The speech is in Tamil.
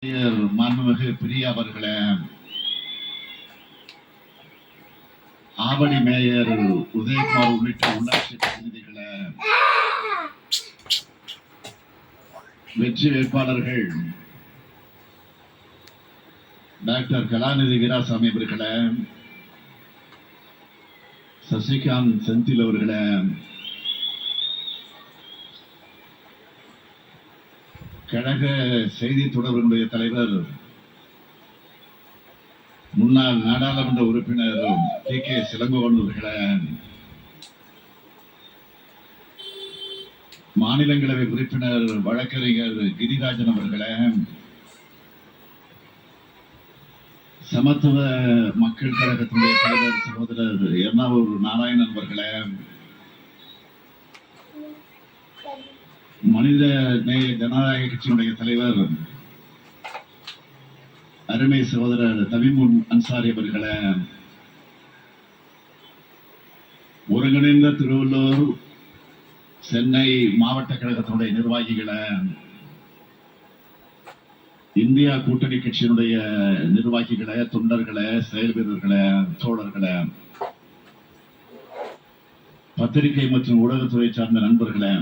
மாண்புமிகு பிரியா அவர்களே, ஆவடி மேயர் உதயகுமார் உள்ளிட்ட உள்ளாட்சி பிரதிநிதிகளே, வெற்றி வேட்பாளர்கள் டாக்டர் கலாநிதி வீராசாமி அவர்களே, சசிகாந்த் செந்தில் அவர்களே, கழக செய்தி தொடர்புடைய தலைவர் முன்னாள் நாடாளுமன்ற உறுப்பினர் கே சிலங்கோவன் அவர்களே, மாநிலங்களவை உறுப்பினர் வழக்கறிஞர் கிரிராஜன் அவர்களே, சமத்துவ மக்கள் கழகத்தினுடைய தலைவர் சகோதரர் எர்ணாவூர் நாராயணன் அவர்களே, மனித நேய ஜனநாயக கட்சியினுடைய தலைவர் அருமை சகோதரர் தமிமுன் அன்சாரி அவர்களே, ஒருங்கிணைந்த திருவள்ளூர் சென்னை மாவட்ட கழகத்தினுடைய நிர்வாகிகளே, இந்தியா கூட்டணி கட்சியினுடைய நிர்வாகிகளே, தொண்டர்களே, செயல் வீரர்களே, தோழர்களே, பத்திரிகை மற்றும் ஊடகத்துறை சார்ந்த நண்பர்களே,